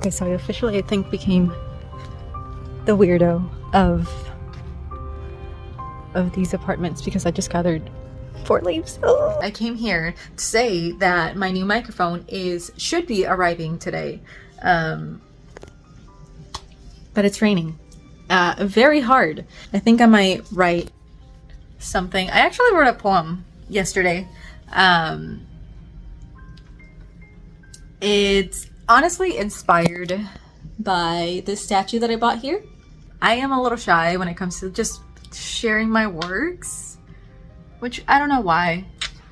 Okay, so I officially, I think, became the weirdo of these apartments because I just gathered 4 leaves. Oh. I came here to say that my new microphone should be arriving today, but it's raining very hard. I think I might write something. I actually wrote a poem yesterday. It's honestly inspired by this statue that I bought here. I am a little shy when it comes to just sharing my works, which I don't know why.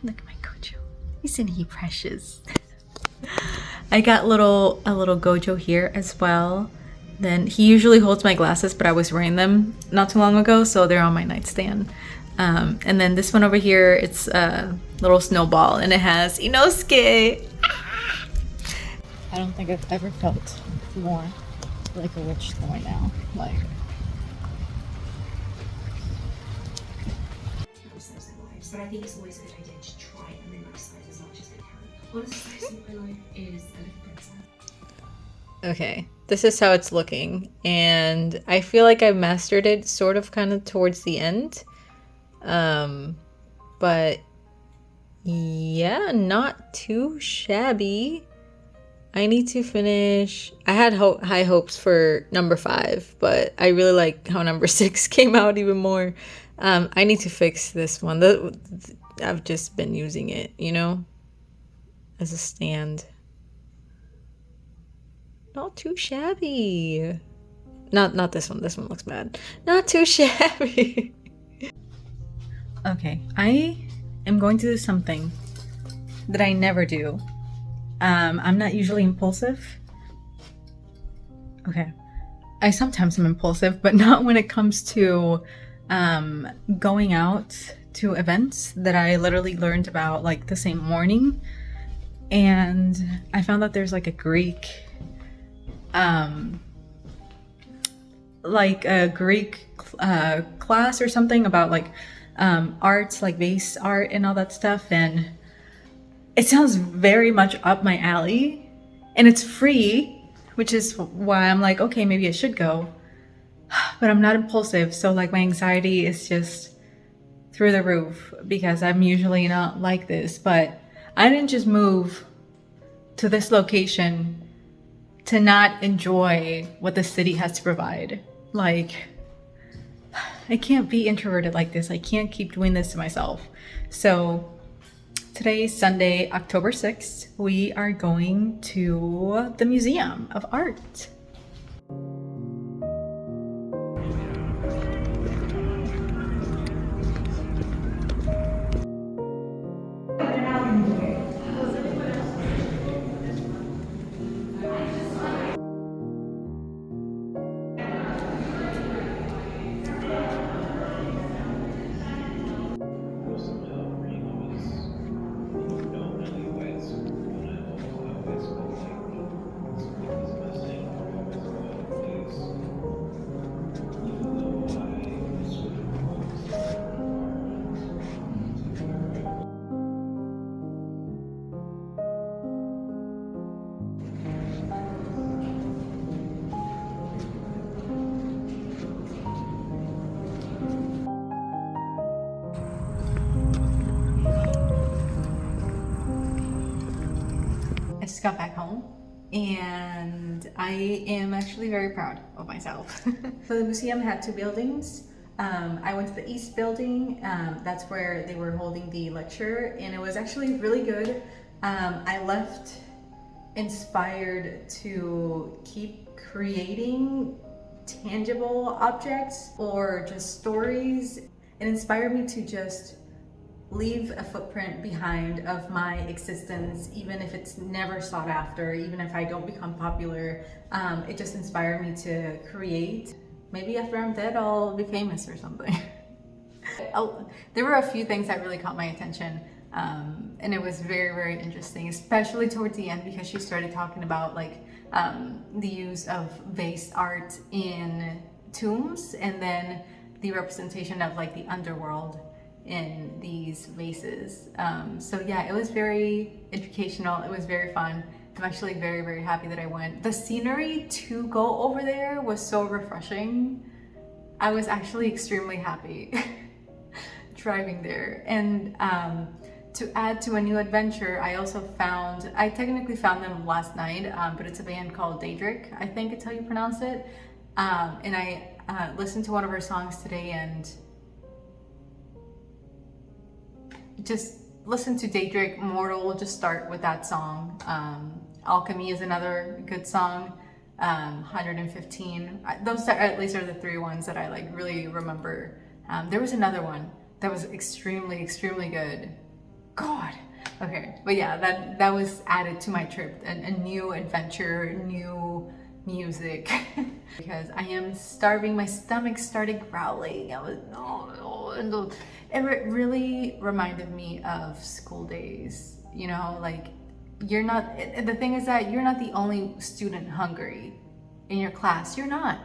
Look at my Gojo. Isn't he precious? I got a little Gojo here as well. Then he usually holds my glasses, but I was wearing them not too long ago, so they're on my nightstand. And then this one over here, it's a little snowball, and it has Inosuke. I don't think I've ever felt more like a witch than right now. Like, but I think it's always a good idea to try and minimize size as much as I can. Honestly, size in my life is a little princess. okay, this is how it's looking, and I feel like I mastered it sort of kind of towards the end. But yeah, not too shabby. I need to finish. I had high hopes for number 5, but I really like how number 6 came out even more. I need to fix this one. I've just been using it, you know, as a stand. Not too shabby. Not this one. This one looks bad. Not too shabby. Okay, I am going to do something that I never do. I'm not usually impulsive. Okay. I sometimes am impulsive, but not when it comes to going out to events that I literally learned about like the same morning. And I found that there's like a Greek class or something about like arts, like vase art and all that stuff, and it sounds very much up my alley, and it's free, which is why I'm like, okay, maybe I should go. But I'm not impulsive, so like my anxiety is just through the roof because I'm usually not like this. But I didn't just move to this location to not enjoy what the city has to provide. Like, I can't be introverted like this. I can't keep doing this to myself. So today is Sunday, October 6th. We are going to the Museum of Art. I just got back home and I am actually very proud of myself. So the museum had 2 buildings. I went to the East building. That's where they were holding the lecture, and it was actually really good. I left inspired to keep creating tangible objects or just stories. It inspired me to just leave a footprint behind of my existence, even if it's never sought after, even if I don't become popular. It just inspired me to create. Maybe after I'm dead, I'll be famous or something. There were a few things that really caught my attention, and it was very, very interesting, especially towards the end because she started talking about like the use of vase art in tombs, and then the representation of like the underworld in these vases. So yeah, it was very educational. It was very fun. I'm actually very, very happy that I went. The scenery to go over there was so refreshing. I was actually extremely happy driving there. And to add to a new adventure, I technically found them last night, but it's a band called Daedric, I think it's how you pronounce it. And I listened to one of her songs today, and just listen to Daedric. Mortal, we'll just start with that song. Alchemy is another good song. 115. Those are, at least, are the three ones that I like really remember. There was another one that was extremely, extremely good. God. Okay, but yeah, that was added to my trip. A new adventure, new music. Because I am starving. My stomach started growling. It really reminded me of school days. You know, like, the thing is that you're not the only student hungry in your class. You're not,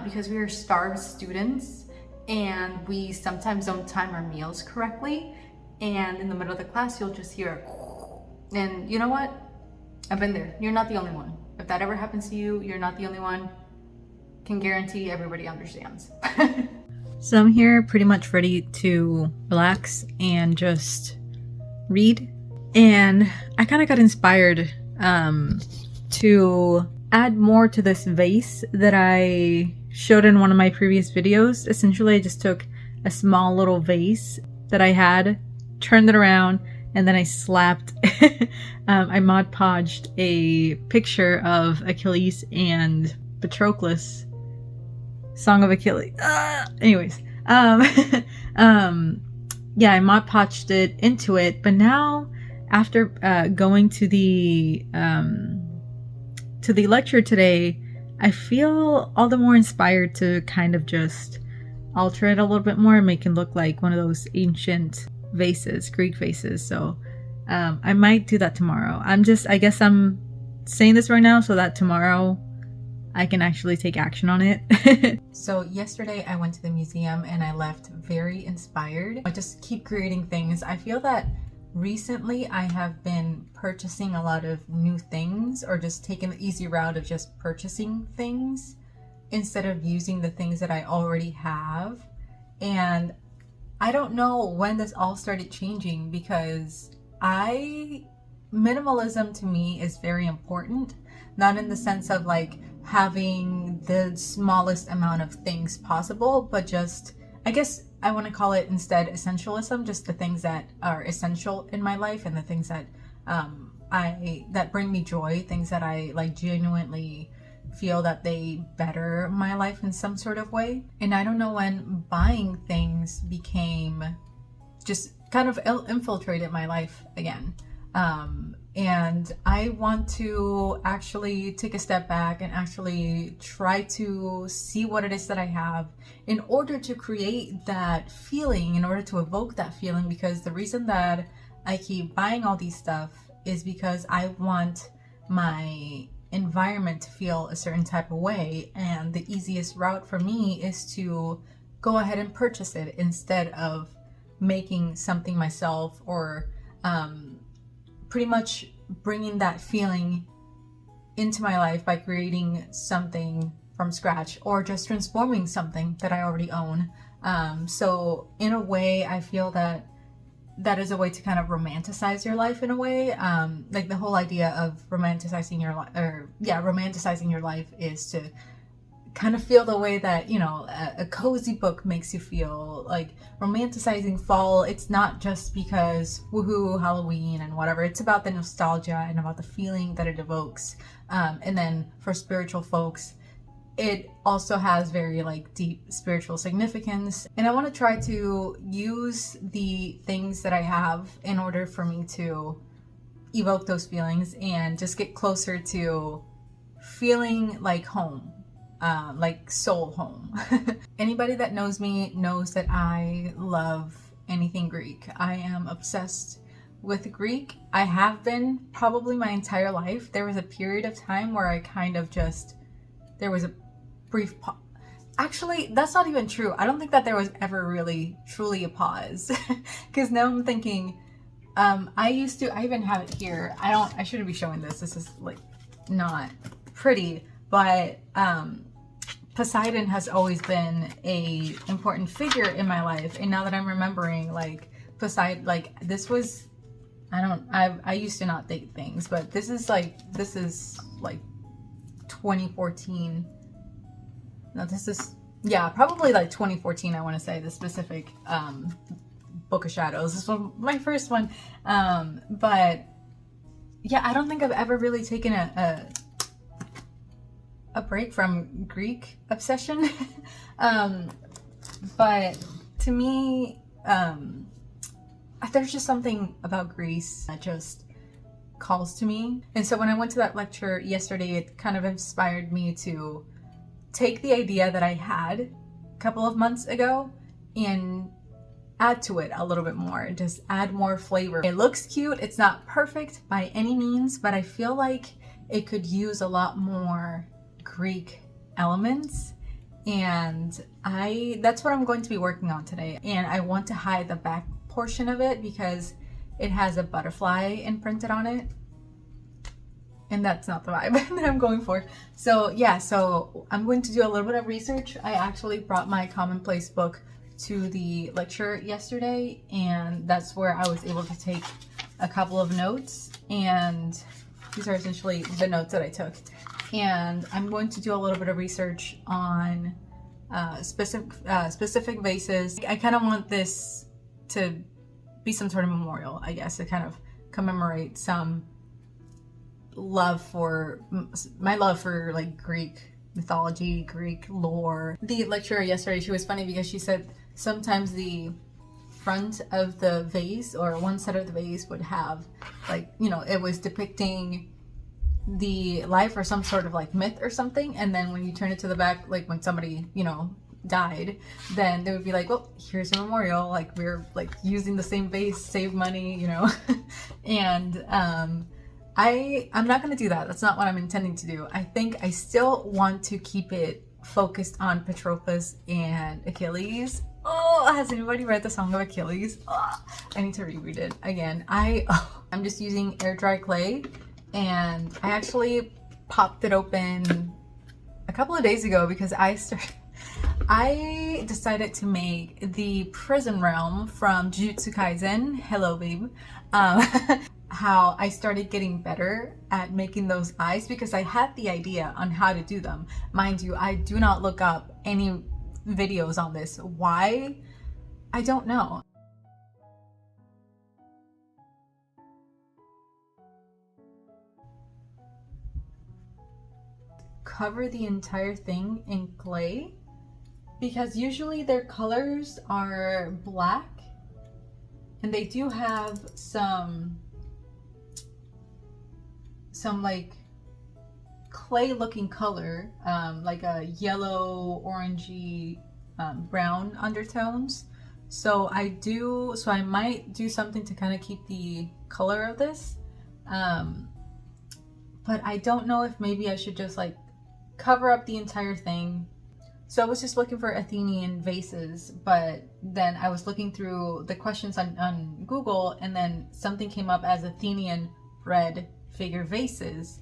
because we are starved students, and we sometimes don't time our meals correctly, and in the middle of the class you'll just hear, and you know what, I've been there. You're not the only one. If that ever happens to you, you're not the only one. Can guarantee everybody understands. So I'm here pretty much ready to relax and just read. And I kind of got inspired to add more to this vase that I showed in one of my previous videos. Essentially, I just took a small little vase that I had, turned it around, and then I slapped, I Mod Podged a picture of Achilles and Patroclus, Song of Achilles. Anyways, yeah, I Mod Podged it into it, but now, after going to the lecture today, I feel all the more inspired to kind of just alter it a little bit more and make it look like one of those ancient vases, Greek vases. So I might do that tomorrow. I guess I'm saying this right now so that tomorrow I can actually take action on it. So yesterday I went to the museum and I left very inspired. I just keep creating things. I feel that recently I have been purchasing a lot of new things, or just taking the easy route of just purchasing things instead of using the things that I already have. And I don't know when this all started changing, because minimalism to me is very important. Not in the sense of like having the smallest amount of things possible, but just, I guess I want to call it instead essentialism, just the things that are essential in my life and the things that that bring me joy, things that I like genuinely feel that they better my life in some sort of way. And I don't know when buying things became just kind of infiltrated my life again. And I want to actually take a step back and actually try to see what it is that I have in order to create that feeling, in order to evoke that feeling. Because the reason that I keep buying all these stuff is because I want my environment to feel a certain type of way, and the easiest route for me is to go ahead and purchase it instead of making something myself, or pretty much bringing that feeling into my life by creating something from scratch, or just transforming something that I already own. So in a way, I feel that is a way to kind of romanticize your life in a way. Like the whole idea of romanticizing your life is to kind of feel the way that, you know, a cozy book makes you feel. Like romanticizing fall, it's not just because woohoo Halloween and whatever. It's about the nostalgia and about the feeling that it evokes. And then for spiritual folks, it also has very like deep spiritual significance. And I want to try to use the things that I have in order for me to evoke those feelings and just get closer to feeling like home. Like soul home. Anybody that knows me knows that I love anything Greek. I am obsessed with Greek. I have been probably my entire life. There was a period of time where I kind of just, there was a brief actually, that's not even true. I don't think that there was ever really truly a pause. Because now I'm thinking, I even have it here. I shouldn't be showing this. This is like not pretty, but Poseidon has always been a important figure in my life. And now that I'm remembering, like Poseidon, like this was, I used to not date things, but this is like 2014. No, this is, yeah, probably like 2014, I want to say, the specific Book of Shadows. This was my first one. But yeah, I don't think I've ever really taken a break from Greek obsession. But to me, there's just something about Greece that just calls to me. And so when I went to that lecture yesterday, it kind of inspired me to take the idea that I had a couple of months ago and add to it a little bit more, just add more flavor. It looks cute. It's not perfect by any means, but I feel like it could use a lot more Greek elements. And that's what I'm going to be working on today. And I want to hide the back portion of it because it has a butterfly imprinted on it. And that's not the vibe that I'm going for. So yeah, so I'm going to do a little bit of research. I actually brought my commonplace book to the lecture yesterday, and that's where I was able to take a couple of notes, and these are essentially the notes that I took. And I'm going to do a little bit of research on specific vases. I kind of want this to be some sort of memorial, I guess, to kind of commemorate some my love for like Greek mythology, Greek lore. The lecturer yesterday, she was funny because she said sometimes the front of the vase or one side of the vase would have like, you know, it was depicting the life or some sort of like myth or something, and then when you turn it to the back, like when somebody, you know, died, then they would be like, well, here's a memorial, like we're like using the same vase, save money, you know. And I'm not going to do that. That's not what I'm intending to do. I think I still want to keep it focused on Patroclus and Achilles. Oh, has anybody read the Song of Achilles? Oh, I need to reread it again. I'm just using air dry clay, and I actually popped it open a couple of days ago because I decided to make the Prison Realm from Jujutsu Kaisen. Hello, babe. How I started getting better at making those eyes because I had the idea on how to do them. Mind you, I do not look up any videos on this. Why? I don't know. Cover the entire thing in clay because usually their colors are black, and they do have some like clay looking color, like a yellow, orangey, brown undertones. So I might do something to kind of keep the color of this, but I don't know if maybe I should just like cover up the entire thing. So I was just looking for Athenian vases, but then I was looking through the questions on Google, and then something came up as Athenian red figure vases,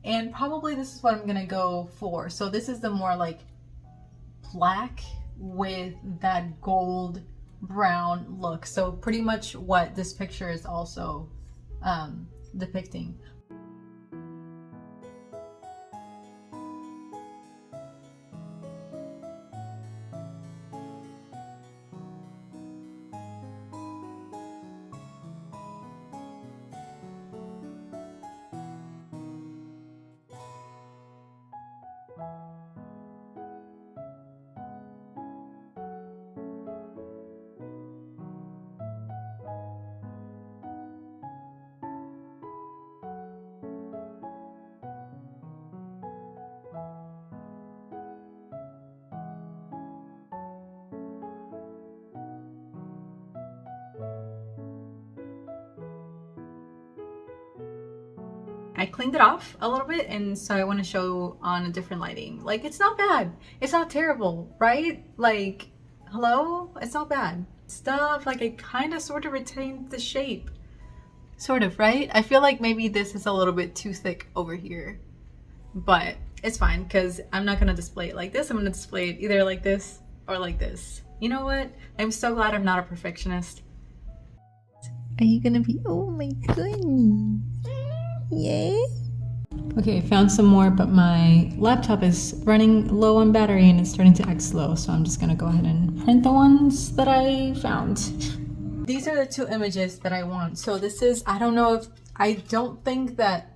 and probably this is what I'm gonna go for. So this is the more like black with that gold brown look, so pretty much what this picture is also depicting. I cleaned it off a little bit, and so I want to show on a different lighting. Like, it's not bad. It's not terrible, right? Like, hello? It's not bad. Stuff, like, I kind of sort of retained the shape. Sort of, right? I feel like maybe this is a little bit too thick over here, but it's fine because I'm not gonna display it like this. I'm gonna display it either like this or like this. You know what? I'm so glad I'm not a perfectionist. Are you gonna be, oh my goodness. Yay. Okay, I found some more, but my laptop is running low on battery and it's starting to act slow, so I'm just gonna go ahead and print the ones that I found. These are the two images that I want. So this is, I don't think that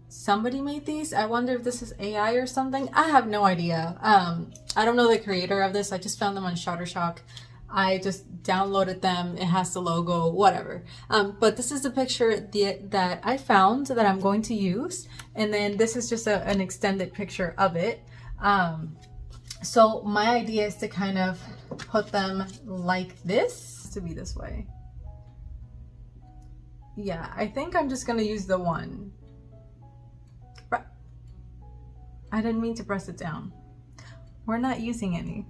somebody made these. I wonder if this is AI or something. I have no idea. I don't know the creator of this. I just found them on Shutterstock. I just downloaded them. It has the logo, whatever. But this is the picture that I found that I'm going to use. And then this is just an extended picture of it. So my idea is to kind of put them like this, to be this way. Yeah, I think I'm just gonna use the one. I didn't mean to press it down. We're not using any.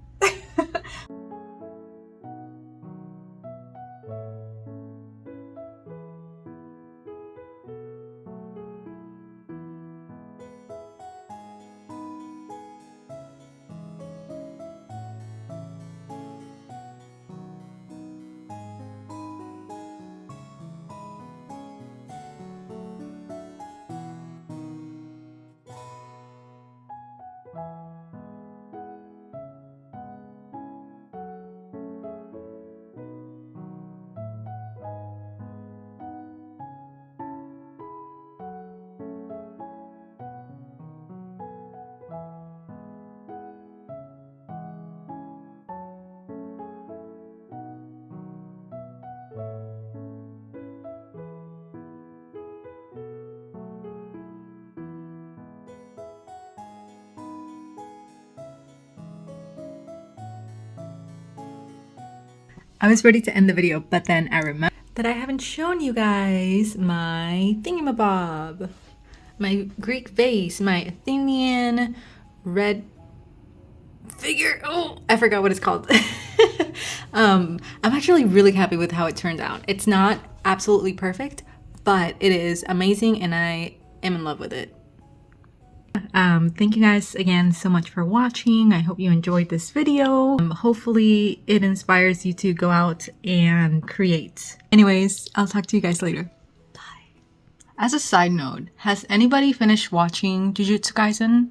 I was ready to end the video, but then I remembered that I haven't shown you guys my thingamabob. My Greek vase, my Athenian red figure. Oh, I forgot what it's called. I'm actually really happy with how it turned out. It's not absolutely perfect, but it is amazing and I am in love with it. Thank you guys again so much for watching. I hope you enjoyed this video. Hopefully it inspires you to go out and create. Anyways, I'll talk to you guys later. Bye. As a side note, has anybody finished watching Jujutsu Kaisen?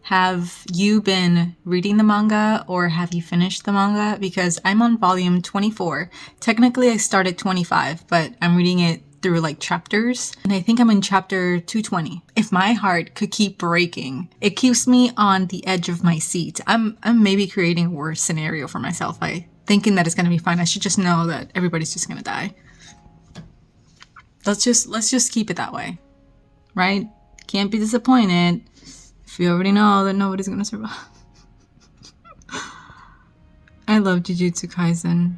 Have you been reading the manga or have you finished the manga? Because I'm on volume 24. Technically I started 25, but I'm reading it through like chapters, and I think I'm in chapter 220. If my heart could keep breaking, it keeps me on the edge of my seat. I'm maybe creating a worse scenario for myself by thinking that it's gonna be fine. I should just know that everybody's just gonna die. Let's just keep it that way, right? Can't be disappointed if you already know that nobody's gonna survive. I love Jujutsu Kaisen.